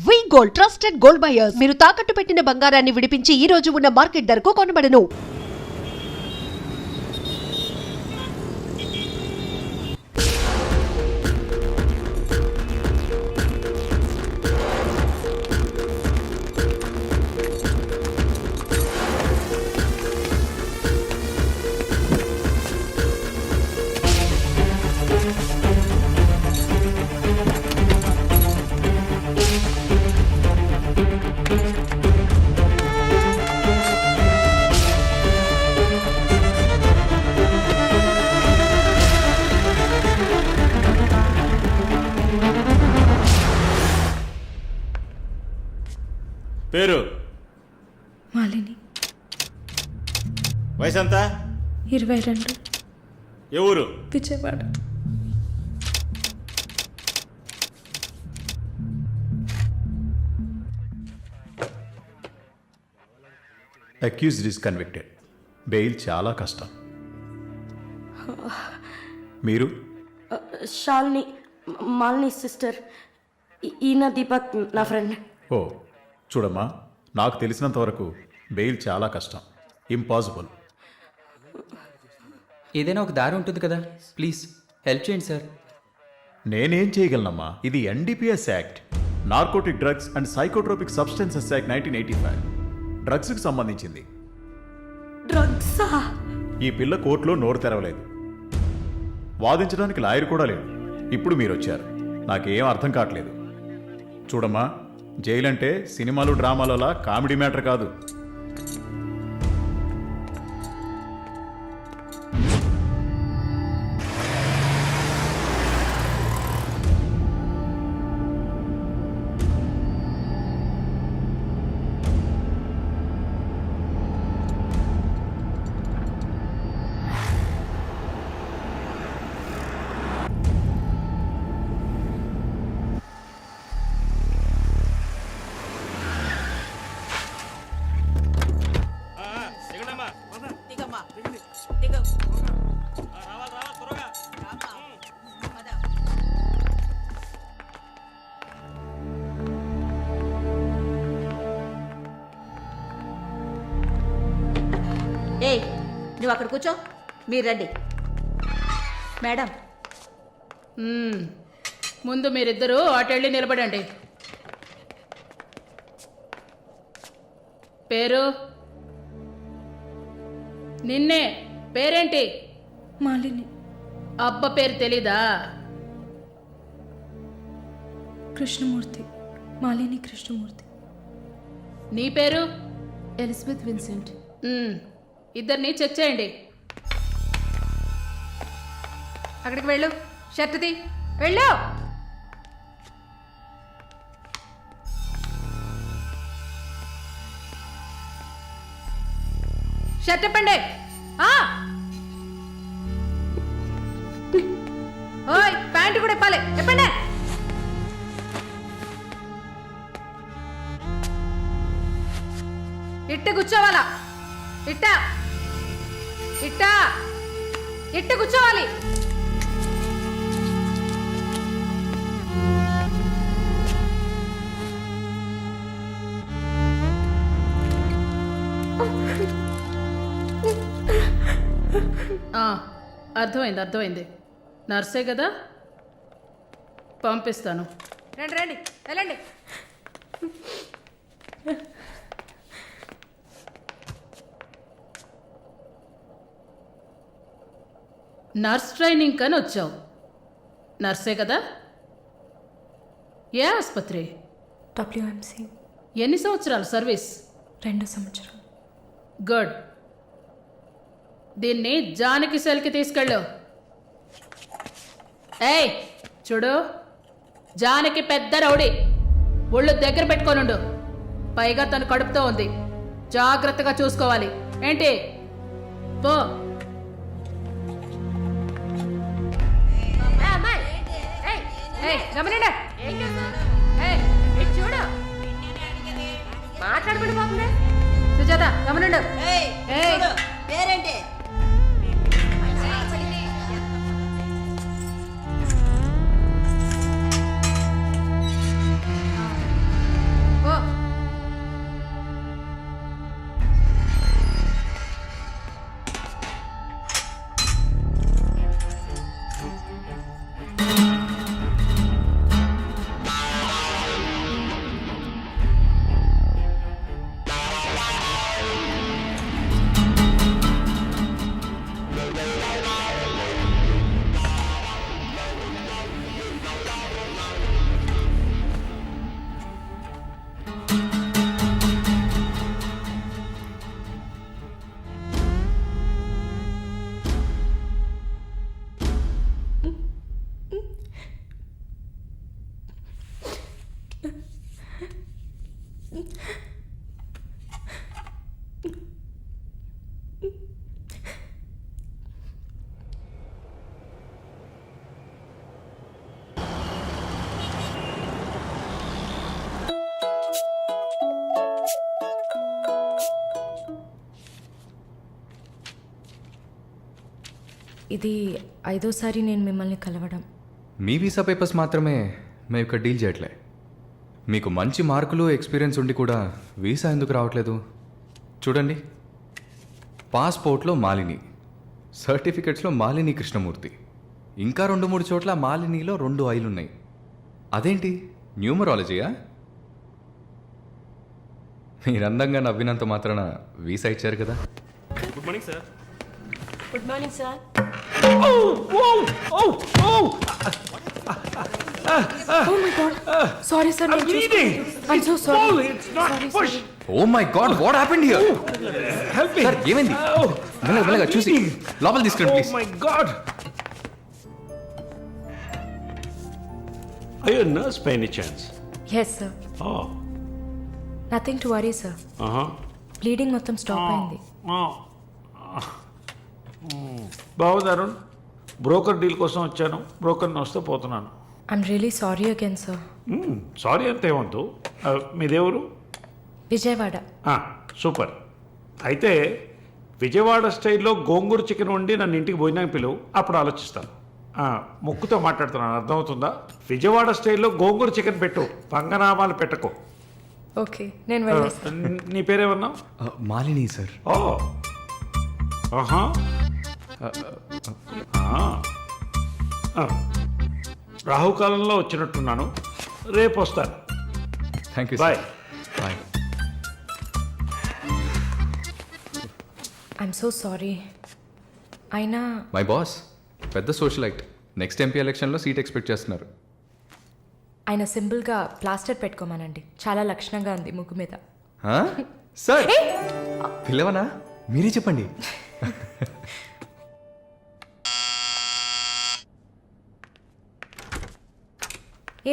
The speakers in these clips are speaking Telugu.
వి గోల్డ్ ట్రస్టెడ్ గోల్డ్ బయర్స్ మీరు తాకట్టు పెట్టిన బంగారాన్ని విడిపించి ఈ రోజు ఉన్న మార్కెట్ ధరకు కొనబడను. పేరు మాలిని. వయసు ఎంత? 22. ఏ ఊరు? Vijayawada. Accused is convicted. Bail చాలా కష్టం. మీరు? షాల్ని, మాలిని సిస్టర్. ఈయన దీపక్ నా ఫ్రెండ్. ఓ చూడమ్మా, నాకు తెలిసినంత వరకు బెయిల్ చాలా కష్టం, ఇంపాసిబుల్. ఏదైనా ఒక దారి ఉంటుంది కదా, ప్లీజ్ హెల్ప్ చేయండి సార్. నేనేం చేయగలనమ్మా? ఇది NDPS act, narcotic drugs and psychotropic substances act 1985, డ్రగ్స్కి సంబంధించింది. డ్రగ్సా? ఈ పిల్ల కోర్టులో నోరు తెరవలేదు, వాదించడానికి లాయర్ కూడా లేడు. ఇప్పుడు మీరు వచ్చారు, నాకేం అర్థం కావట్లేదు. చూడమ్మా, జైలు అంటే సినిమాలు డ్రామాలలా కామెడీ మ్యాటర్ కాదు. ఏయ్, నువ్వు అక్కడ కూర్చో, మీరు రండి. మేడం, ముందు మీరిద్దరూ అటెళ్ళి నిలబడండి. పేరు? నిన్నే. పేరేంటి? మాలిని. అబ్బ పేరు తెలీదా? కృష్ణమూర్తి. మాలిని కృష్ణమూర్తి. నీ పేరు? Elizabeth Vincent. ఇద్దరిని చెక్ చేయండి. అక్కడికి వెళ్ళు, షర్ట్ తీ, వెళ్ళు. షర్ట్ ఇప్పండి. ఓయ్, ప్యాంటు కూడా ఇప్పాలి, ఇప్పండి. ఇట్ట కూర్చోవాలా? ఇట్ట ఇట్ట ఇట్ట కూర్చోవాలి. అర్థమైంది, అర్థమైంది. నర్సే కదా, పంపిస్తాను. రండి రండి, వెళ్ళండి. నర్స్ ట్రైనింగ్ అని వచ్చావు, నర్సే కదా? ఏ ఆసుపత్రి? డబ్ల్యూఎంసీ. ఎన్ని సంవత్సరాలు సర్వీస్? 2 సంవత్సరాలు. గుడ్. దీన్ని జానకి సెల్కి తీసుకెళ్ళు. ఏయ్ చూడు, జానకి పెద్ద రౌడీ, ఒళ్ళు దగ్గర పెట్టుకోనుండు. పైగా తను కడుపుతో ఉంది, జాగ్రత్తగా చూసుకోవాలి. ఏంటి? పో. గమనండి, చూడు, మాట్లాడుకుంటూ పోతుంది. సుజాత, గమనండు. పేరేంటి? ఇది 5వ సారి నేను మిమ్మల్ని కలవడం. మీ వీసా పేపర్స్ మాత్రమే మేము ఇక్కడ డీల్ చేయట్లే. మీకు మంచి మార్కులు ఎక్స్పీరియన్స్ ఉండి కూడా వీసా ఎందుకు రావట్లేదు? చూడండి, పాస్పోర్ట్లో మాలిని, సర్టిఫికెట్స్లో మాలిని కృష్ణమూర్తి, ఇంకా 2-3 చోట్ల మాలినిలో 2 ఐలు ఉన్నాయి. అదేంటి న్యూమరాలజీయా? మీరు అందంగా నవ్వినంత మాత్రాన వీసా ఇచ్చారు కదా. Good morning sir. Good morning sir. Sorry sir, I'm so sorry. Oh my God, what happened here? Sir ఏమైంది? మెల్లగా చూసి లోపల తీసుకురండి please. Oh my God! Are you a nurse by any chance? Yes sir. Oh. Nothing to worry sir. Uh-huh. Bleeding మొత్తం స్టాప్ అయింది. బాబు అరుణ్, బ్రోకర్ డీల్ కోసం వచ్చాను. బ్రోకర్ని వస్తే పోతున్నాను. I'm really sorry again sir. Sorry అంతే వద్దు. మీదేవరు? విజయవాడ. సూపర్. అయితే విజయవాడ స్టైల్లో గోంగూర చికెన్ వండి నన్ను ఇంటికి భోజనానికి పిలువు, అప్పుడు ఆలోచిస్తాను. ముక్కుతో మాట్లాడుతున్నాను, అర్థమవుతుందా? విజయవాడ స్టైల్లో గోంగూర చికెన్ పెట్టు, పంగనామాలు పెట్టకు. ఓకే, నేను వెళ్ళేస్తాను. నీ పేరేమన్నావు? మాలిని సార్. ఓ, ఆహా. రాహుకాలంలో వచ్చినట్టున్నాను. రేపు వస్తాను. Thank you bye. Bye. I'm so sorry. అయినా మై బాస్ పెద్ద సోషలైట్, నెక్స్ట్ ఎంపీ ఎలక్షన్లో సీట్ ఎక్స్పెక్ట్ చేస్తున్నారు. ఆయన సింపుల్గా ప్లాస్టర్ పెట్టుకోమానండి, చాలా లక్షణంగా ఉంది ముగ్గు మీద. సార్ పిల్లవనా? మీరే చెప్పండి.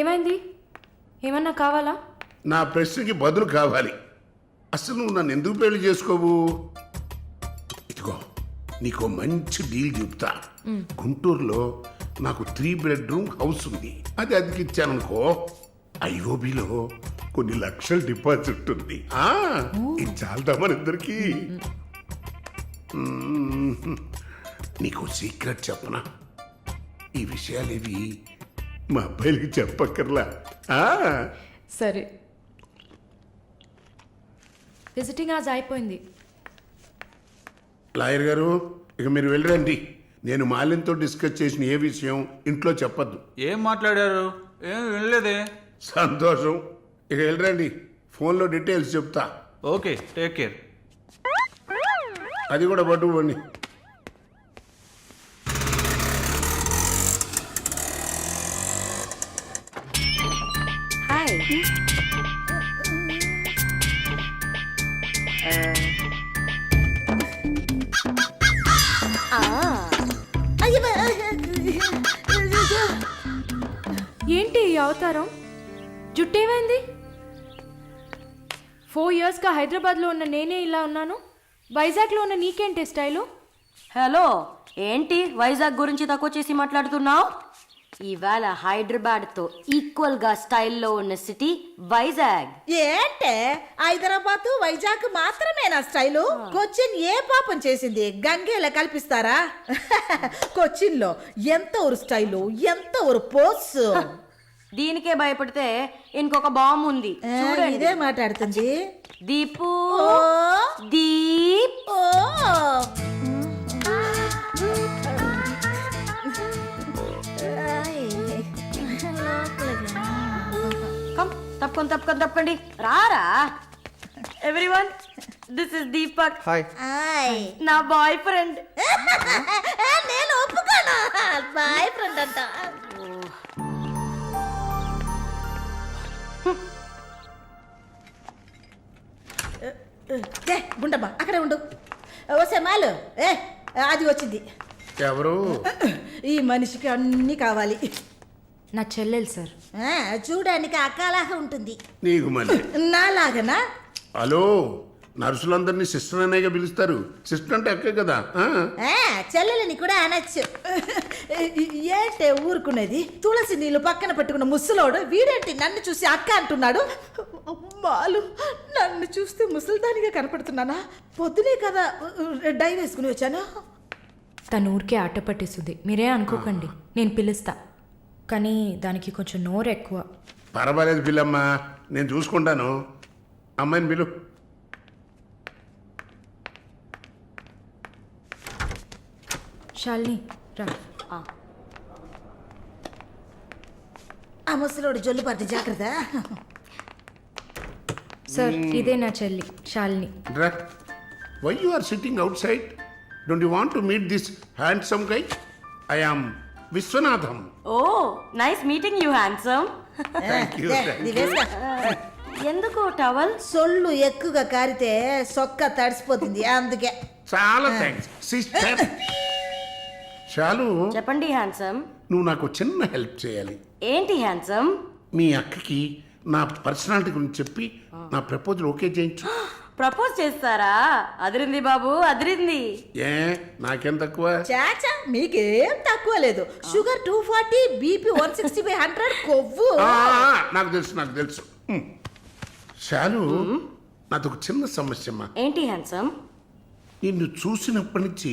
ఏమైంది? ఏమన్నా కావాలా? నా ప్రశ్నకి బదులు కావాలి. అసలు నువ్వు నన్ను ఎందుకు పెళ్లి చేసుకోవు? ఇదిగో నీకు మంచి డీల్ చెప్తా. గుంటూరులో నాకు 3 బెడ్రూమ్ హౌస్ ఉంది. అది అదికిచ్చాననుకో, ఐఓబిలో కొన్ని లక్షల డిపాజిట్ ఉంది. ఇది చాలదా మన ఇద్దరికి? నీకు సీక్రెట్ చెప్పనా? ఈ విషయాలేవి మా అబ్బాయిలకి చెప్పక్కర్లా. సరే. విజిటింగ్ ఆజ్ అయిపోయింది. లాయర్ గారు, ఇక మీరు వెళ్ళరండి. నేను మాలిన్తో డిస్కస్ చేసిన ఏ విషయం ఇంట్లో చెప్పద్దు. ఏం మాట్లాడారు? ఏం వినలేదే. సంతోషం. ఇక వెళ్ళరండి, ఫోన్లో డీటెయిల్స్ చెప్తా. Okay, take care. అది కూడా పట్టుకోండి. హాయ్. ఏంటి ఈ అవతారం? జుట్టేమైంది? 4 ఇయర్స్గా హైదరాబాద్లో ఉన్న నేనే ఇలా ఉన్నాను, వైజాగ్లో ఉన్న నీకేంటి స్టైలు? హలో, ఏంటి వైజాగ్ గురించి తక్కువ చేసి మాట్లాడుతున్నావు? ఇవాళ హైదరాబాద్తో ఈక్వల్గా స్టైల్లో ఉన్న సిటీ వైజాగ్. ఏంటే హైదరాబాద్ వైజాగ్ మాత్రమేనా స్టైలు? కొచ్చిన్ ఏ పాపం చేసింది? గంగేలా కల్పిస్తారా? కొచ్చిన్ లో ఎంత ఒక స్టైలు, ఎంత ఒక పోస్. దీనికే భయపడితే ఇంకొక బాంబు ఉంది చూడండి. ఇదే మాట్లాడుతుంది. దీపు ఓ, దీప్. ఓ. తప్పకండి రారా. Everyone, this is Deepak. Hi. నా బాయ్ ఫ్రెండ్. నేను ఒప్పుకోను. బాయ్ ఫ్రెండ్ అంట. గుండమ్మా అక్కడే ఉండు. ఓసే మాలు, అది వచ్చింది. ఎవరు? ఈ మనిషికి అన్నీ కావాలి. నా చెల్లెలు సార్. చూడడానికి అక్కలాగా ఉంటుంది. నీకు మళ్ళీ నాలాగనా? హలో, నర్సులందరినీ సిస్టర్ అనేగా పిలుస్తారు. సిస్టర్ అంటే అక్కే కదా. చెల్లెలని కూడా అనొచ్చు. ఏంటే ఊరుకునేది? తులసి నీళ్ళు పక్కన పెట్టుకున్న ముసలోడు వీడేంటి నన్ను చూసి అక్క అంటున్నాడు? అమ్మాలు, నన్ను చూస్తే ముసలిదానిగా కనపడుతున్నానా? పొద్దునే కదా డై వేసుకుని వచ్చాను. తను ఊరికే ఆట పట్టిస్తుంది, మీరే అనుకోకండి. నేను పిలుస్తా, కానీ దానికి కొంచెం నోరు ఎక్కువ. పర్వాలేదు పిల్లమ్మ, నేను చూసుకుంటాను. అమ్మాయిని పిలు. శాలిని రా. ఆ ముసలోడు జొల్లు పడితే జాగ్రత్త. సార్, ఇదే నా చెల్లి Shalini. Why you are sitting outside? Don't you want to meet this handsome guy? I am Viswanatham. Oh, nice meeting you handsome. ఎందుకు టవల్? సొల్లు ఎక్కువగా కారితే సొక్క తడిసిపోతుంది, అందుకే. చాలా థ్యాంక్స్ సిస్టర్. చాలు. చెప్పండి హ్యాండ్సమ్. నువ్వు నాకు చిన్న హెల్ప్ చేయాలి. ఏంటి హ్యాండ్సమ్? మీ అక్కకి నా పర్సనాలిటీ గురించి చెప్పి నా ప్రపోజల్ ఓకే చేయించు. ప్రపోజ్ చేస్తారా? అదిరింది బాబు, అదిరింది. ఏ నాకేం తక్కువ? చాచా, మీకేం తక్కువ లేదు. షుగర్ 240, బీపీ 160/100, కొవ్వు. నాకు తెలుసు. చాలు, నాది ఒక చిన్న సమస్యమ్మా. ఏంటి హ్యాండ్సమ్? నిన్ను చూసినప్పటి నుంచి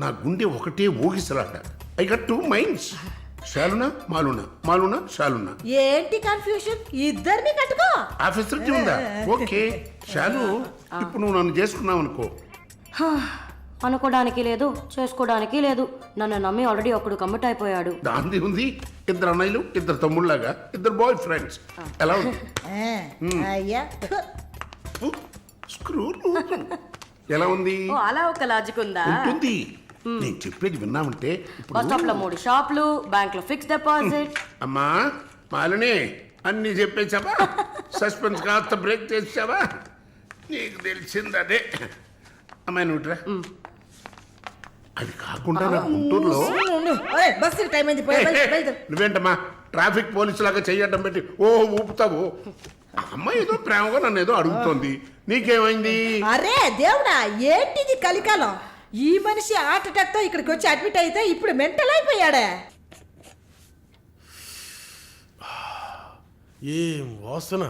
నా గుండె ఒకటే ఊగిసలాట. I got 2 minds. శాలునా మాలునా, మాలునా శాలునా. ఏంటి కన్ఫ్యూషన్? ఇద్దరిని కట్టుకో. ఆ ఫెసిలిటీ ఉందా? ఓకే శాలు, ఇప్పుడు నువ్వు నన్ను చేసుకున్నావు అనుకో. అనుకోవడానికి లేదు, చేసుకోవడానికి లేదు. నన్ను నమ్మి ఆల్రెడీ ఒకడు కమిట్ అయిపోయాడు. దాంది ఉంది. 2 అన్నయ్యలు, 2 తమ్ముళ్ళలాగా, 2 బాయ్ ఫ్రెండ్స్. ఎలా ఉంది? అయ్యా, స్క్రూ ఎలా ఉంది? ఓ, అలా ఒక లాజిక్ ఉందా? ఉంటుంది. నేను చెప్పేది విన్నామంటే బస్ స్టాప్ లో 3 షాపులు, బ్యాంక్ లో ఫిక్స్ డిపాజిట్. అమ్మా మాలిని, అన్ని చెప్పేసావా? సస్పెన్స్ కాస్త బ్రేక్ చేసావా? నీకు తెలిసిందదే. అమ్మాయి నువ్వుట్రా. అది కాకుండా నా గుంటూరులో బస్సు టైం అయింది. నువ్వేంటమ్మా ట్రాఫిక్ పోలీసు లాగా చెయ్యడం పెట్టి ఊపుతావు? ఆ అమ్మాయి ఏదో ప్రేమగా నన్ను ఏదో అడుగుతోంది. నీకేమైంది? అరే దేవుడా, ఏంటిది కలికాలం? ఈ మనిషి హార్ట్ అటాక్ తో ఇక్కడికి వచ్చి అడ్మిట్ అయితే ఇప్పుడు మెంటల్ అయిపోయాడే. ఏం వాసన!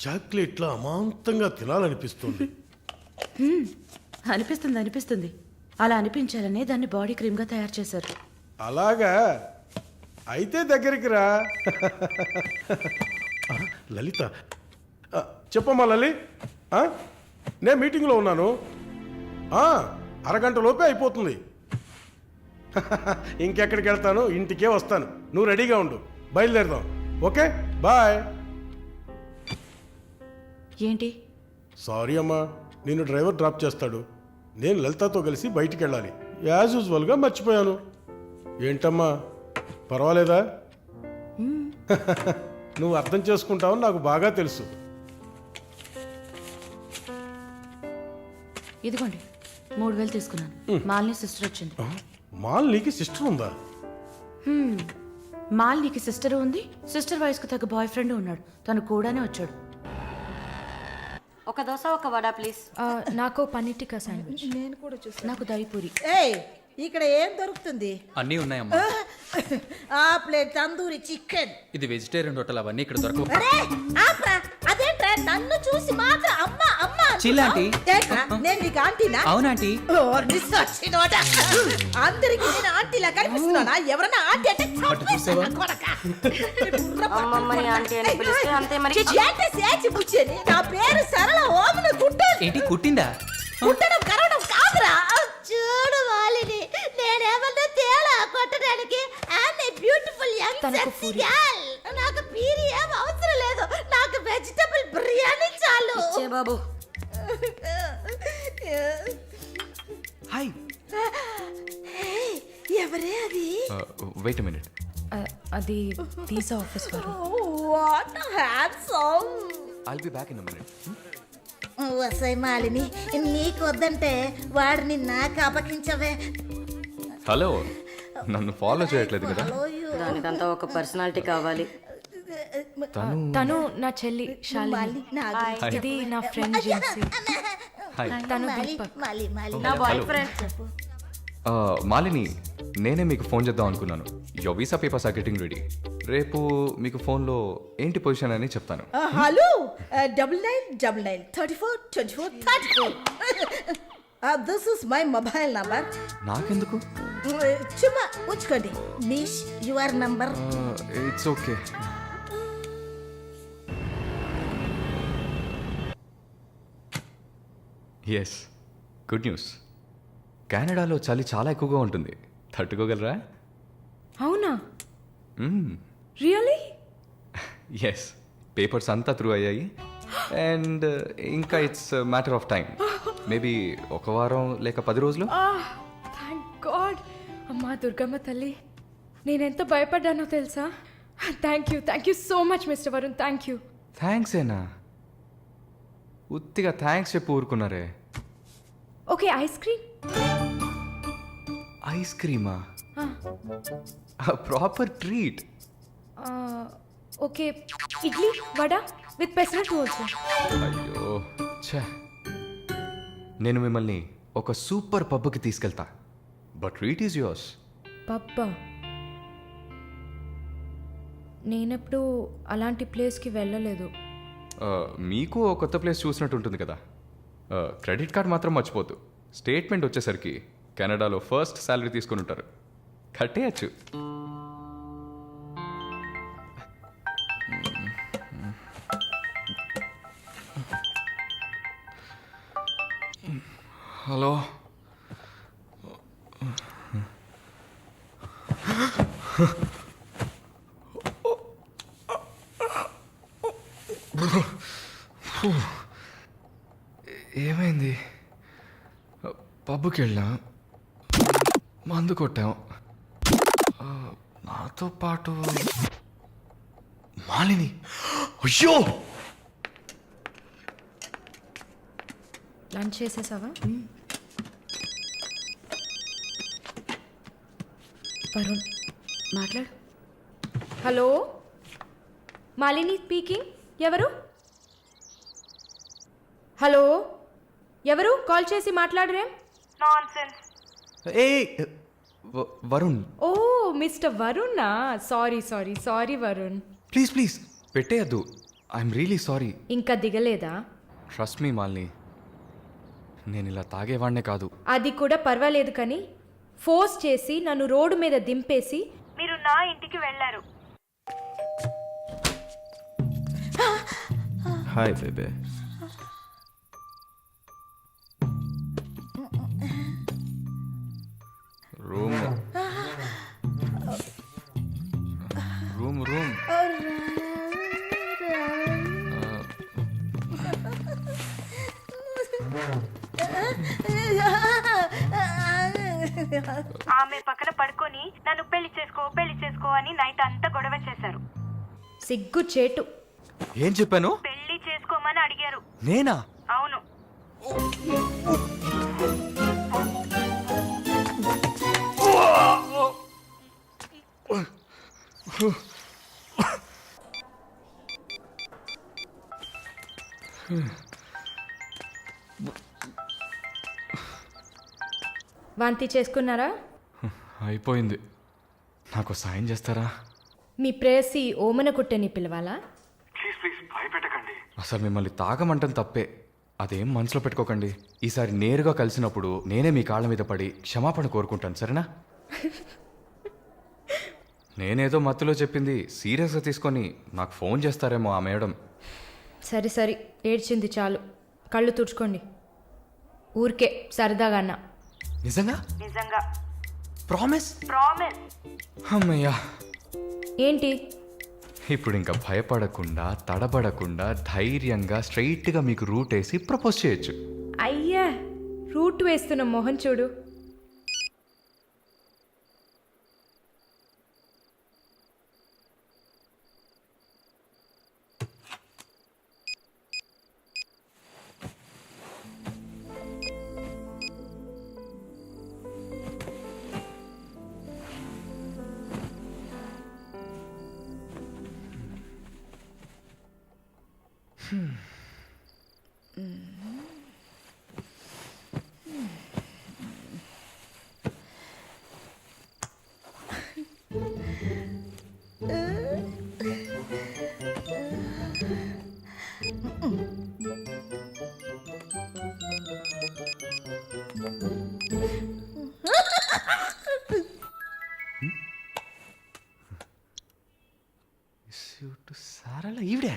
చాక్లెట్లా అమాంతంగా తినాలనిపిస్తుంది. అనిపిస్తుంది. అలా అనిపించాలనే దాన్ని బాడీ క్రీమ్ గా తయారు చేశారు. అలాగా? అయితే దగ్గరికి రా. లలిత, చెప్పమ్మా లలి. నేను మీటింగ్లో ఉన్నాను. అరగంట లోపే అయిపోతుంది. ఇంకెక్కడికి వెళ్తాను? ఇంటికే వస్తాను. నువ్వు రెడీగా ఉండు, బయలుదేరదాం. Okay, bye. ఏంటి? సారీ అమ్మా, నిన్ను డ్రైవర్ డ్రాప్ చేస్తాడు. నేను లలితతో కలిసి బయటికి వెళ్ళాలి. యాజ్ యూజువల్గా మర్చిపోయాను. ఏంటమ్మా, పర్వాలేదా? నువ్వు అర్థం చేసుకుంటావని నాకు బాగా తెలుసు. ఇదిగోండి 3000 తీసుకున్నాను. మాలిని సిస్టర్ వచ్చింది. మాలినికి సిస్టర్ ఉందా? మాలినికి సిస్టర్ ఉంది. సిస్టర్ వయసుకు తగ్గ బాయ్ ఫ్రెండ్ ఉన్నాడు. తను కూడానే వచ్చాడు. ఒక దోశ, ఒక వడ ప్లీజ్. నాకు పన్నీర్ టిక్కా శాండ్విచ్. నేను కూడా చూస్తాను. నాకు దహిపూరి. ఏయ్, ఇక్కడ ఏం దొరుకుతుంది? అన్నీ ఉన్నాయమ్మా. ఆ ప్లేట్ తందూరి చికెన్. ఇది వెజిటేరియన్ హోటల్, అవన్నీ ఇక్కడ దొరకవు. అరే ఆప్రా, అదేంట్రా నన్ను చూసి మాత్రం అమ్మా అమ్మా చిల్లాంటి. ఏంట్రా, నేను నీకు ఆంటీనా? అవునాంటీ. అందరికి నేను ఆంటీలా కనిపిస్తున్నానా? ఎవరన్నా ఆంటీ అంటే చంపేస్తాను కొడకా. అమ్మమ్మని ఆంటీ అని పిలిస్తే అంతే మరి. ఏంటి సేచి బుచ్చేని? నా పేరు సరళ ఓమన కుట్టాను. ఏంటి కుట్టిందా? కుట్టడం కరవడం కాదురా. చూడు వాలిని, నేనేమన్నా తేడా కొట్టడానికి. I'm a beautiful young sexy girl. నాకు పీరి ఏం అవసరం లేదు. నాకు వెజిటబుల్ బిర్యానీ చాలు. ఇచ్చే బాబు. హాయ్. ఎవరే అది? Wait minute. అది వీసా ఆఫీస్ వారు. What handsome. I'll be back in a minute. వసై మాలిని, నీకు వద్దంటే వాడిని నాకు అపకించవే. హలో. నన్ను ఫాలో చేయట్లేదు కదా. దానికంతా ఒక పర్సనాలిటీ కావాలి. తను నా చెల్లి శాలిని. ఇది నా ఫ్రెండ్ జిన్సీ. హాయ్. తను దీపక్. నా బాయ్ ఫ్రెండ్. మాలిని, నేనే మీకు ఫోన్ చేద్దాం అనుకున్నాను. Your visa papers are getting ready. రేపు మీకు ఫోన్లో ఏంటి పొజిషన్ అని చెప్తాను. Hello 9999342434. This is my mobile number. నాకెందుకు? చుమ్మా ఉంచుకోండి. Miss your number. It's okay. Yes, good news. కెనడాలో చలి చాలా ఎక్కువగా ఉంటుంది. తట్టుకోగలరా? అవునా? రియలీ? ఎస్, పేపర్స్ అంతా త్రూ అయ్యాయి. అండ్ ఇంకా it's matter of time. Maybe ఒక వారం లేక 10 రోజులు. Thank god. అమ్మా దుర్గమ్మ తల్లి, నేనెంత భయపడ్డానో తెలుసా? Thank you so much mister Varun. Thank you. Thanks ఏనా? ఉత్తిగా థ్యాంక్స్ చెప్పి ఊరుకున్నారే. Okay, ice cream. ఐస్ క్రీమా? Proper treat. Okay, idli vada with pesarattu also. అయ్యో ఛే, నేను మిమ్మల్ని ఒక సూపర్ పబ్కి తీసుకెళ్తా. But treat is yours. పబ్బా? నేనెప్పుడు అలాంటి ప్లేస్కి వెళ్ళలేదు. మీకు ఒక కొత్త ప్లేస్ చూసినట్టు ఉంటుంది కదా. క్రెడిట్ కార్డ్ మాత్రం మర్చిపోద్దు. స్టేట్మెంట్ వచ్చేసరికి కెనడాలో ఫస్ట్ శాలరీ తీసుకుని ఉంటారు. కట్టేయచ్చు. హలో, ఏమైంది? పబ్కి వెళ్ళాం, మందు కొట్టాం. నాతో పాటు మాలిని. అయ్యో, లంచ్ చేసేసావా? వరుణ్ మాట్లాడు. Hello, Malini speaking. ఎవరు? హలో, ఎవరు? కాల్ చేసి మాట్లాడరేం? ఏ వరుణ్. ఓ మిస్టర్ వరుణా? సారీ వరుణ్. ప్లీజ్ పెట్టేయద్దు. I'm really sorry. ఇంకా దిగలేదా? ట్రస్ట్ మీ మాలిని, నేను ఇలా తాగేవాడినే కాదు. అది కూడా పర్వాలేదు, కానీ ఫోర్స్ చేసి నన్ను రోడ్డు మీద దింపేసి మీరు నా ఇంటికి వెళ్ళారు. హాయ్ బేబే. రూమ్ రూమ్ రూమ్ ఆమె పక్కన పడుకొని నన్ను పెళ్లి చేసుకో అని నైట్ అంతా గొడవ చేశారు. సిగ్గు చేటు. ఏం చెప్పాను? పెళ్లి చేసుకోమని అడిగారు. నేనా? అవును. వాంతి చేసుకున్నారా? అయిపోయింది. నాకు సాయం చేస్తారా? మీ ప్రేయసి ఓమన కుట్టని పిలవాలా? ప్లీజ్ భయపెట్టకండి. అసలు మిమ్మల్ని తాగమంటం తప్పే. అదేం మనసులో పెట్టుకోకండి. ఈసారి నేరుగా కలిసినప్పుడు నేనే మీ కాళ్ళ మీద పడి క్షమాపణ కోరుకుంటాను, సరేనా? నేనేదో మత్తులో చెప్పింది సీరియస్గా తీసుకొని నాకు ఫోన్ చేస్తారేమో ఆ మేడం. సరే ఏడ్చింది చాలు. కళ్ళు తుడుచుకోండి. ఊరికే సరదాగా అన్నా. నిజంగా? ప్రామిస్? అమ్మయ్యా. ఏంటి? ఇప్పుడు ఇంకా భయపడకుండా తడబడకుండా ధైర్యంగా స్ట్రైట్గా మీకు రూట్ వేసి ప్రపోజ్ చేయొచ్చు. అయ్యా, రూట్ వేస్తున్న మొహం చూడు. సారాల ఈవిడే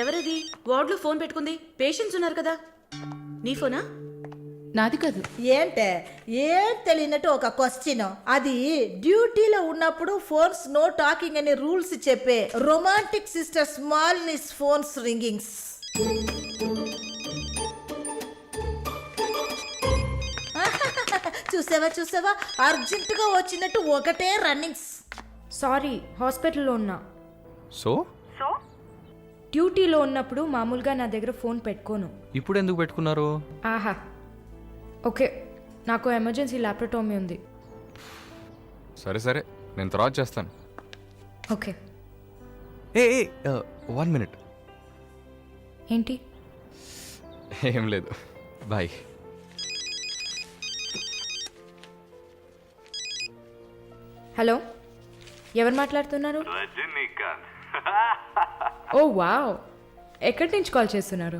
ఎవరది వార్డులో ఫోన్ పెట్టుకుంది? పేషెంట్స్ ఉన్నారు కదా. నీ ఫోనా? నాది కాదు. ఏంటే ఏం తెలియనట్టు ఒక క్వశ్చన్. అది డ్యూటీలో ఉన్నప్పుడు ఫోన్స్ నో టాకింగ్ అనే రూల్స్ చెప్పే romantic sister smallness phones ringings. చూసావా అర్జెంటుగా వచ్చినట్టు ఒకటే రన్నింగ్స్. సారీ, హాస్పిటల్లో ఉన్నా. సో డ్యూటీలో ఉన్నప్పుడు మామూలుగా నా దగ్గర ఫోన్ పెట్టుకోను. ఇప్పుడు ఎందుకు పెట్టుకున్నారు? ఆహా, ఓకే, నాకు ఎమర్జెన్సీ ల్యాప్రటోమీ ఉంది. సరే నేను తర్వాత చేస్తాను. ఓకే. ఏ 1 minute. ఏంటి? ఏం లేదు, బాయ్. హలో, ఎవరు మాట్లాడుతున్నారు? ఓ వావ్, ఎక్కడి నుంచి కాల్ చేస్తున్నారు?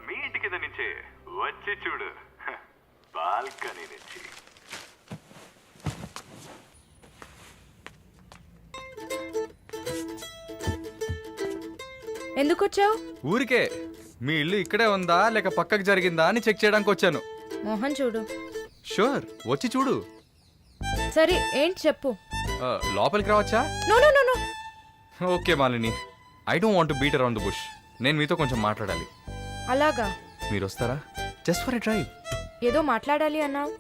మీ ఇంటి కింద నుంచే, వచ్చి చూడు, బాల్కనీ నుంచి. ఎందుకు వచ్చావు? ఊరికే మీ ఇల్లు ఇక్కడే ఉందా లేక పక్కకు జరిగిందా అని చెక్ చేయడానికి వచ్చాను. మోహన్ చూడు. షూర్, వచ్చి చూడు. సరే, ఏంటి చెప్పు. లోపలికి రావచ్చా? No no no no. Okay Malini, I don't want to beat around the bush. నేను మీతో కొంచెం మాట్లాడాలి. అలాగా? మీరు వస్తారా? Just for a drive. ఏదో మాట్లాడాలి అన్నావు.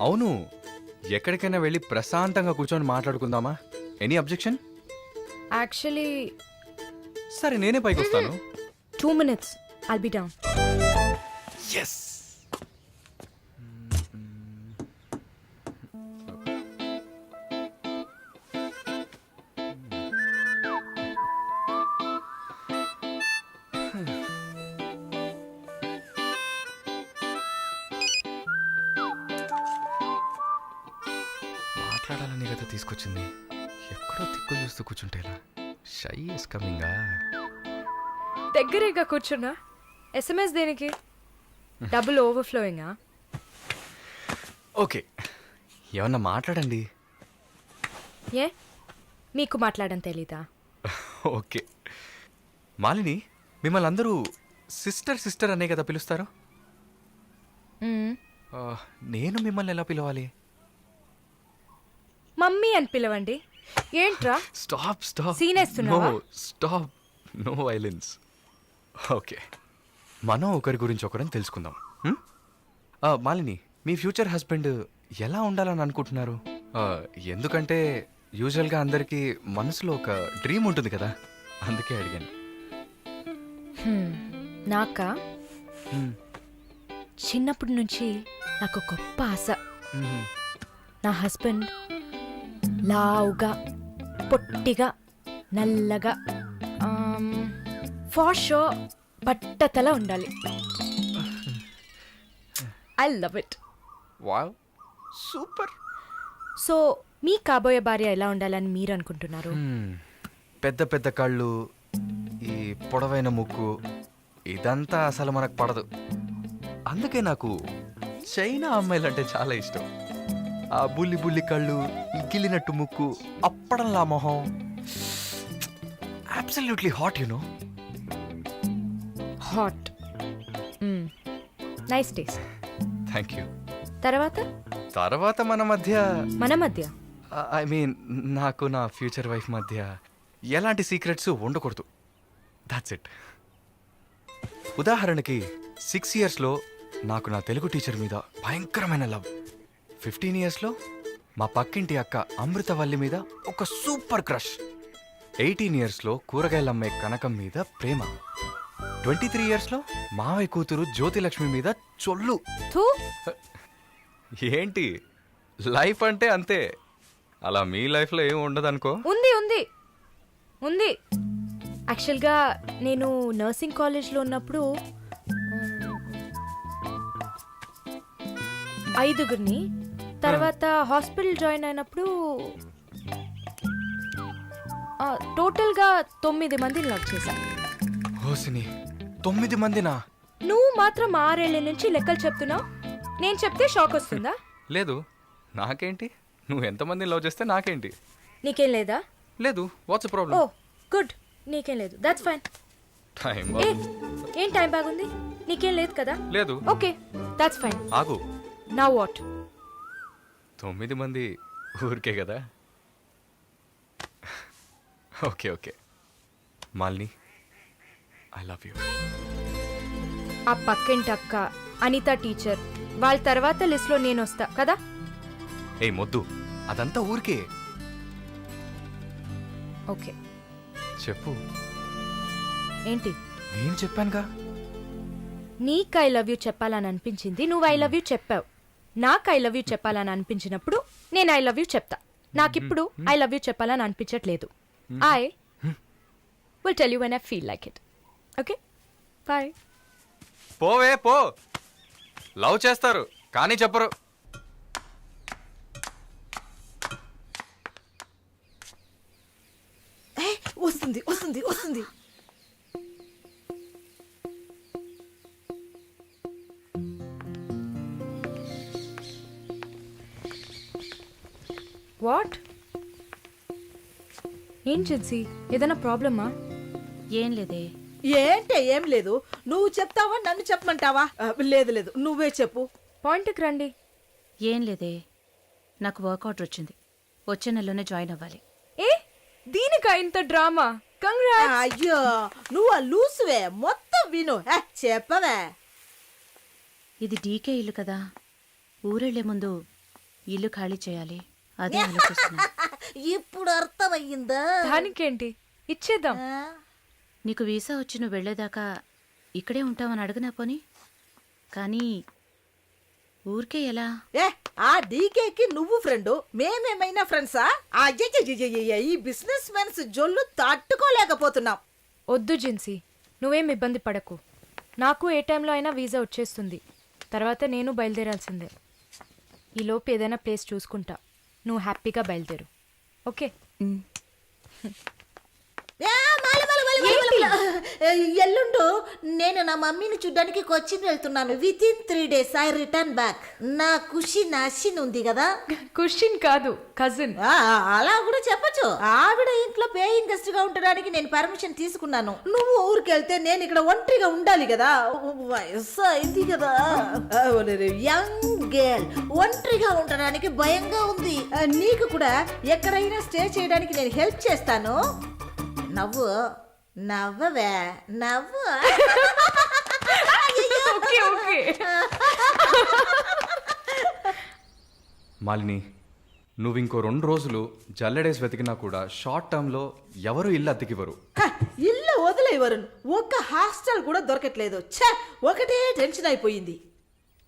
అవును, ఎక్కడికైనా వెళ్ళి ప్రశాంతంగా కూర్చొని మాట్లాడుకుందామా? Any objection? యాక్చువల్లీ సరే, నేనే పైకి వస్తాను. 2 minutes, I'll be down. Yes. మాట్లాడాలని కదా తీసుకొచ్చింది. ఎక్కడో తిక్కులు చూస్తూ కూర్చుంటేలా. Shy is కమింగా. దగ్గరేగా కూర్చున్నా. SMS దేనికి? డబుల్ ఓవర్ఫ్లోయింగా? ఓకే, ఏమన్నా మాట్లాడండి. ఏ, మీకు మాట్లాడడం తెలీదా? ఓకే మాలిని, మిమ్మల్ని అందరూ సిస్టర్ అనే కదా పిలుస్తారు. నేను మిమ్మల్ని ఎలా పిలవాలి? మమ్మీ అని పిలవండి. ఏంట్రా? స్టాప్ Scene వేస్తున్నావా? Stop, no violence. ఓకే, మనం ఒకరి గురించి ఒకరని తెలుసుకుందాం. మాలిని, మీ ఫ్యూచర్ హస్బెండ్ ఎలా ఉండాలని అనుకుంటున్నారు? ఎందుకంటే యూజువల్గా అందరికీ మనసులో ఒక డ్రీమ్ ఉంటుంది కదా, అందుకే అడిగాను. నాకా? చిన్నప్పటి నుంచి నాకు గొప్ప ఆశ. నా హస్బెండ్ లావుగా, పొట్టిగా, నల్లగా, ఫార్ షో బట్టతల ఉండాలి. I love it. Wow, super. So మీ కాబోయే భార్య ఎలా ఉండాలని మీరు అనుకుంటున్నారు? పెద్ద పెద్ద కళ్ళు, ఈ పొడవైన ముక్కు, ఇదంతా అసలు మనకు పడదు. అందుకే నాకు చైనా అమ్మాయిలంటే చాలా ఇష్టం. ఆ బుల్లి బుల్లి కళ్ళు, ఈ గిల్లినట్టు ముక్కు, అప్పడంలా మొహం, absolutely hot, you know. Hot. Nice taste. Thank you. తర్వాత మన మధ్య ఐ మీన్ నాకు నా ఫ్యూచర్ వైఫ్ మధ్య ఎలాంటి సీక్రెట్స్ ఉండకూడదు. That's it. ఉదాహరణకి 6 yearsలో నాకు నా తెలుగు టీచర్ మీద భయంకరమైన లవ్. 15 yearsలో మా పక్కింటి అక్క అమృతవల్లి మీద ఒక సూపర్ క్రష్. 18 yearsలో కూరగాయలమ్మే కనకం మీద ప్రేమ. 23 yearsలో మావయ్య కూతురు జ్యోతిలక్ష్మి మీద చొల్లు. ఏంటి, లైఫ్ అంటే అంతే. అలా మీ లైఫ్లో ఏం ఉండదు అనుకో. ఉంది ఉంది ఉంది. యాక్చువల్గా నేను నర్సింగ్ కాలేజ్లో ఉన్నప్పుడు 5గురిని, తర్వాత హాస్పిటల్ జాయిన్ అయినప్పుడు టోటల్గా 9 మందిని లవ్ చేశా. హోసిని 9 మందినా? నువ్వు మాత్రం 6 ఏళ్ల నుంచి లెక్కలు చెప్తున్నావు. నేను చెప్తే షాక్ వస్తుందా? లేదు, నాకేంటి, నువ్వు ఎంతమందిని లవ్ చేస్తే నాకేంటి. నీకేం లేదా? లేదు. వాట్స్ ఓ ప్రాబ్లం? గుడ్, నీకేం లేదు, దట్స్ ఫైన్. టైం ఏం టైం బాగుంది? నీకేం లేదు కదా? లేదు. Okay, that's fine. ఆగు. Now what? 9 మంది ఊరికే కదా. Okay okay Malini, I love you. ఆ పక్కింటి అక్క, అనిత టీచర్, వాళ్ళ తర్వాత లిస్ట్లో నేను వస్తా కదా. ఏ మొద్దు, అదంతా ఊరికే. ఓకే చెప్పు. ఏంటి? నేను చెప్పానుగా. నీకు ఐ లవ్ యూ చెప్పాలని అనిపించింది, నువ్వు ఐ లవ్ యూ చెప్పావు. నాకు ఐ లవ్ యూ చెప్పాలని అనిపించినప్పుడు నేను ఐ లవ్ యూ చెప్తా. నాకిప్పుడు ఐ లవ్ యూ చెప్పాలని అనిపించట్లేదు. I will tell you when I feel like it. Okay bye. పోవే పో. లవ్ చేస్తారు కానీ చెప్పరు. వస్తుంది వస్తుంది వస్తుంది. వాట్? ఏం జిన్సీ, ఏదైనా ప్రాబ్లమా? ఏం లేదే. ఏంటే ఏం లేదు. నువ్వు చెప్తావా నన్ను చెప్పమంటావా? లేదు లేదు, నువ్వే చెప్పు. పాయింట్కి రండి. ఏం లేదే, నాకు వర్క్ ఆర్డర్ వచ్చింది. వచ్చే నెలలోనే జాయిన్ అవ్వాలి. ఏ దీనికా ఇంత డ్రామా? కంగ్రాట్స్. అయ్యో నువ్వు ఆ లూసువే, మొత్తం విను. చెప్పవే. ఇది డీకే ఇల్లు కదా, ఊరెళ్లే ముందు ఇల్లు ఖాళీ చేయాలి. అదే ఆలోచిస్తున్నా. ఇప్పుడు అర్థమయ్యిందా? దానికేంటి, ఇచ్చేద్దాం. నీకు వీసా వచ్చి నువ్వు వెళ్లేదాకా ఇక్కడే ఉంటావని అడగనా పోని. కానీ ఊరికే ఎలా? ఆ డీకేకి నువ్వు ఫ్రెండు, మేమేమైనా ఫ్రెండ్సా? ఈ బిజినెస్ మెన్స్ జొల్లు తట్టుకోలేకపోతున్నాం. వద్దు జిన్సీ, నువ్వేం ఇబ్బంది పడకు. నాకు ఏ టైంలో అయినా వీసా వచ్చేస్తుంది. తర్వాత నేను బయలుదేరాల్సిందే. ఈలోపు ఏదైనా ప్లేస్ చూసుకుంటా. నువ్వు హ్యాపీగా బయలుదేరు. ఓకే? ఎల్లుండు నేను నా మమ్మీని చూడ్డానికి కొచ్చిన్ వెళ్తున్నాను. With in 3 days I return back. నా ఖుషి నాశిన్ ఉంది కదా. క్వశ్చన్ కాదు, కజిన్. అలా కూడా చెప్పచ్చు. ఆవిడ ఇంట్లో పేయింగ్ గెస్ట్ గా ఉండడానికి నేను పర్మిషన్ తీసుకున్నాను. నువ్వు ఊరికెళ్తే నేను ఇక్కడ ఒంటరిగా ఉండాలి కదా. వయసు అయింది కదా. యంగ్ గర్ల్, ఒంటరిగా ఉండడానికి భయంగా ఉంది. నీకు కూడా ఎక్కడైనా స్టే చేయడానికి నేను హెల్ప్ చేస్తాను. నవ్వు నవ్వవే, నవ్వు. Okay okay. మాలిని, నువ్వు ఇంకో 2 రోజులు జల్లెడేసి వెతికినా కూడా షార్ట్ టర్మ్లో ఎవరు ఇల్లు అతికివ్వరు. ఇల్లు వదిలే వరుణ్, ఒక్క హాస్టల్ కూడా దొరకట్లేదు. ఒకటే టెన్షన్ అయిపోయింది.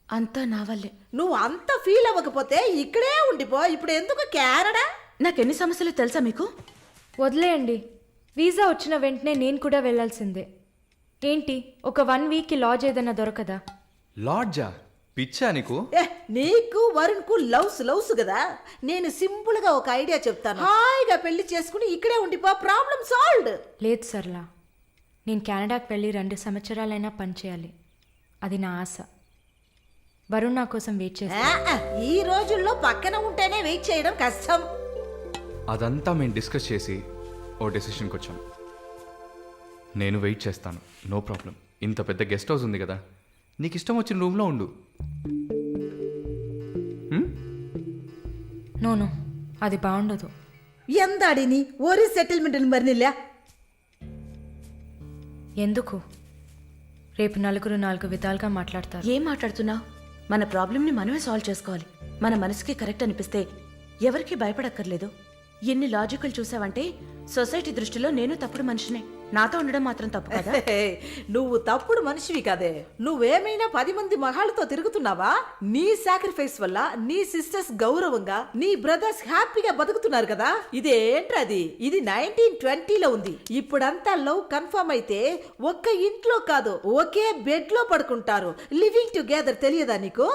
అంతా నా వల్లే. నువ్వు అంత ఫీల్ అవ్వకపోతే ఇక్కడే ఉండిపో. ఇప్పుడు ఎందుకు కెనడా? నాకెన్ని సమస్యలు తెలుసా మీకు? వదిలేయండి. వీసా వచ్చిన వెంటనే నేను కూడా వెళ్ళాల్సిందే. ఏంటి, ఒక 1 weekకి లాడ్జ్ ఏదైనా దొరకదా? లాడ్జా? పిచ్చా నీకు? నీకు వరుణ్ కు లవ్స్ కదా. నేను సింపుల్ గా ఒక ఐడియా చెప్తాను. హాయిగా పెళ్లి చేసుకుని ఇక్కడే ఉండిపో. Problem solved. లేదు సర్లా, నేను కెనడాకి వెళ్ళి 2 సంవత్సరాలైనా పనిచేయాలి. అది నా ఆశ. వరుణ్ నా కోసం వెయిట్ చేస్తా. ఈ రోజుల్లో పక్కన ఉంటేనే వెయిట్ చేయడం కష్టం. అదంతా మేము డిస్కస్ చేసి ఓ డెసిషన్కి వచ్చాం. నేను వెయిట్ చేస్తాను, నో ప్రాబ్లం. ఇంత పెద్ద గెస్ట్ హౌస్ ఉంది కదా, నీకు ఇష్టం వచ్చిన రూమ్లో ఉండు. నో అది బాగుండదు. ఎందాడిని ఓరి సెటిల్మెంట్ మరినిల్లా. ఎందుకు? రేపు నలుగురు 4 విధాలుగా మాట్లాడతారు. ఏం మాట్లాడుతున్నావు? మన ప్రాబ్లంని మనమే సాల్వ్ చేసుకోవాలి. మన మనసుకి కరెక్ట్ అనిపిస్తే ఎవరికి భయపడక్కర్లేదు. ఎన్ని లాజికల్ చూసావంటే సొసైటీ దృష్టిలో నేను తప్పుడు మనిషినే. నాతో ఉండడం మాత్రం తప్పు కదా? నువ్వు తప్పుడు మనిషివి కదే. నువ్వేమైనా 10 మంది మగాళ్ళతో తిరుగుతున్నావా? నీ సాక్రిఫైస్ వల్ల నీ సిస్టర్స్ గౌరవంగా, నీ బ్రదర్స్ హ్యాపీగా బతుకుతున్నారు కదా. ఇదేంట్రది? ఇది 1920లో ఉంది. ఇప్పుడంతా లవ్ కన్ఫర్మ్ అయితే ఒక్క ఇంట్లో కాదు, ఒకే బెడ్ లో పడుకుంటారు. లివింగ్ టుగెదర్ తెలియదా నీకు?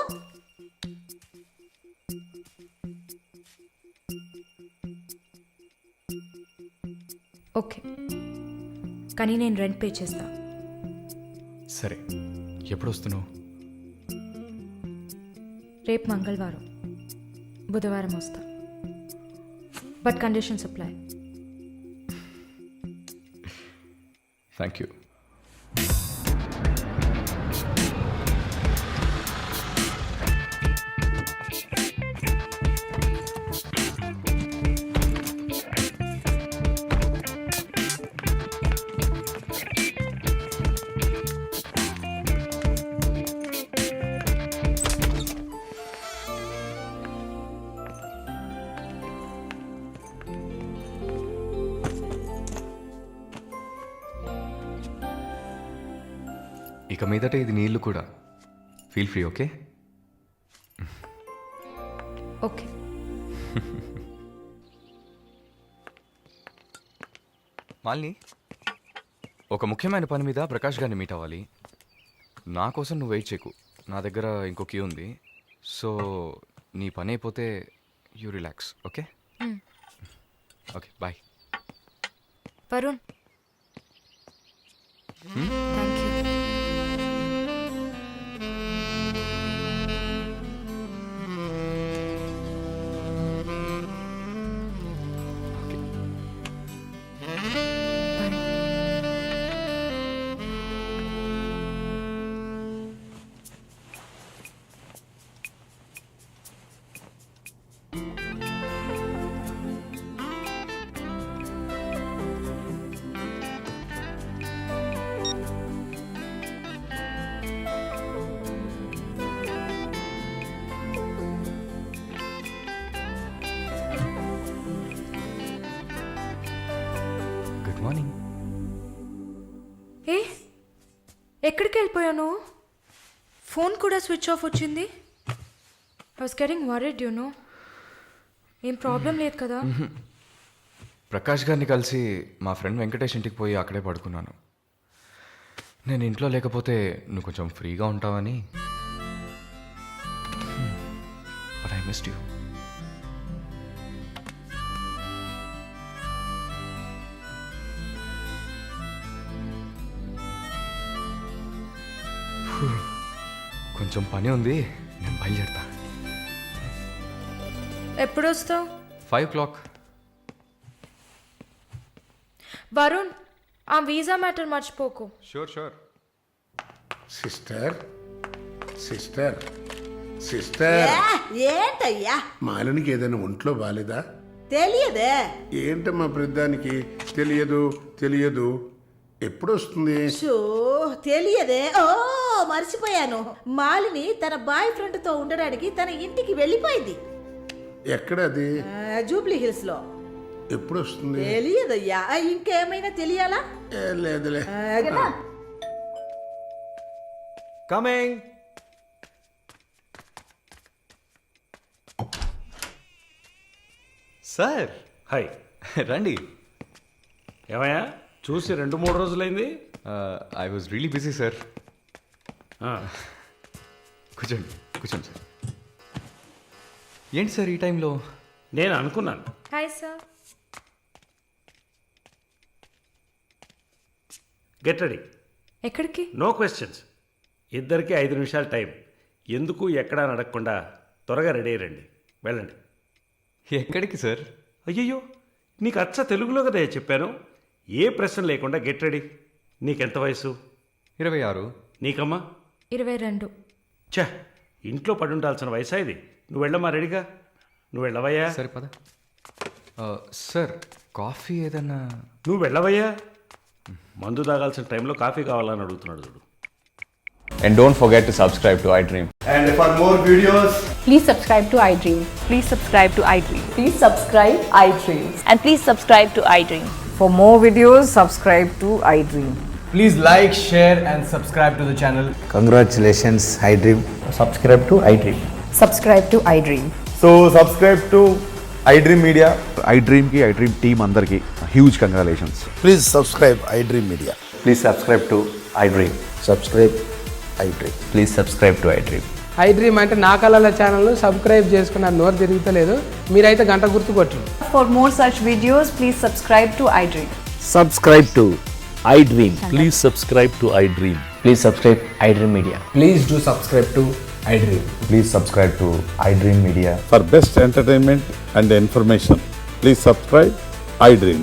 ఓకే, కానీ నేను రెంట్ పే చేస్తా. సరే, ఎప్పుడు వస్తున్నావు? రేపు మంగళవారం, బుధవారం వస్తా. But conditions apply. Thank you. ఇక మీదట ఇది నీళ్ళు కూడా. Feel free, okay? Okay. Malini, ఒక ముఖ్యమైన పని మీద ప్రకాష్ గారిని మీట్ అవ్వాలి. నా కోసం నువ్వు వెయిట్ చేయకు. నా దగ్గర ఇంకో క్యూ ఉంది. సో నీ పని అయిపోతే you relax, okay? Okay, bye. Varun, thank you. Good morning. ఏ, ఎక్కడికి వెళ్ళిపోయాను? ఫోన్ కూడా స్విచ్ ఆఫ్ వచ్చింది. I was getting worried, you know. ఏం ప్రాబ్లం లేదు కదా? ప్రకాష్ గారిని కలిసి మా ఫ్రెండ్ వెంకటేష్ ఇంటికి పోయి అక్కడే పడుకున్నాను. నేను ఇంట్లో లేకపోతే నువ్వు కొంచెం ఫ్రీగా ఉంటావని. But I missed you. కొంచెం పని ఉంది, నేను బయలుదేరుతా. ఎప్పుడు వస్తావు? 5 o'clock. వరుణ్, ఆ వీసా మ్యాటర్ మర్చిపోకు. Sure sure. Sister sister sister, ఏంటయ్యా? మాలినికి ఏదైనా ఒంట్లో బాలేదా? తెలియదే. ఏంటమ్మా ప్రతిదానికి తెలియదు తెలియదు? ఎప్పుడు వస్తుంది? షో, తెలియదే. ఓ, మర్చిపోయాను. మాలిని తన బాయ్ ఫ్రెండ్ తో ఉండడానికి తన ఇంటికి వెళ్ళిపోయింది. ఎక్కడది? జూబ్లీ హిల్స్ లో. ఎప్పుడు వస్తుంది? తెలియదయ్యా. ఇంకేమైనా తెలియాలా? లేదులే. కమింగ్. Sir, hi. రండి. ఏమయ్యా, చూసి 2-3 రోజులైంది. I was really busy sir. ఆ, కూర్చోండి కూర్చోండి సార్. ఏంటి సార్ ఈ టైంలో? నేను అనుకున్నాను. Hi sir. Get ready. ఎక్కడికి? No questions. ఇద్దరికి 5 నిమిషాల టైం. ఎందుకు ఎక్కడా నడకుండా త్వరగా రెడీ అయ్యండి. వెళ్ళండి. ఎక్కడికి సార్? అయ్యయ్యో, నీకు అచ్చ తెలుగులో కదా చెప్పాను. ఏ ప్రశ్న లేకుండా గెట్ రెడీ. నీకెంత వయసు? 26. నీకమ్మా? 22. ఛ, ఇంట్లో పడి ఉండాల్సిన వయసా ఇది? నువ్వు వెళ్ళమ్మా, రెడీగా. నువ్వు వెళ్ళవయ్యా. సరే పద. సార్, కాఫీ ఏదన్నా? నువ్వు వెళ్ళవయ్యా. మందు తాగాల్సిన టైంలో కాఫీ కావాలని అడుగుతున్నాడు చూడు. And don't forget to subscribe to iDream. And for more videos, Please subscribe to iDream. Please subscribe to iDream. Please subscribe iDream. And please subscribe to iDream. For more videos, subscribe to iDream. Please like, share, and subscribe to the channel. Congratulations, iDream. Subscribe to iDream. Subscribe to iDream. So, subscribe to iDream Media. iDream team అందరికీ huge congratulations. Please subscribe iDream Media. Please subscribe to iDream. Subscribe iDream. Please subscribe to iDream. iDream అంటే నా కళల ఛానల్ను సబ్స్క్రైబ్ చేసుకున్న నోరు తిరుగుతలేదు, మీరైతే గంట గుర్తు కొట్టండి. For more such videos, please subscribe to iDream. Subscribe to iDream. Please subscribe to iDream. Please subscribe iDream Media. Please do subscribe to iDream. Please subscribe to iDream Media. For best entertainment and information, please subscribe iDream.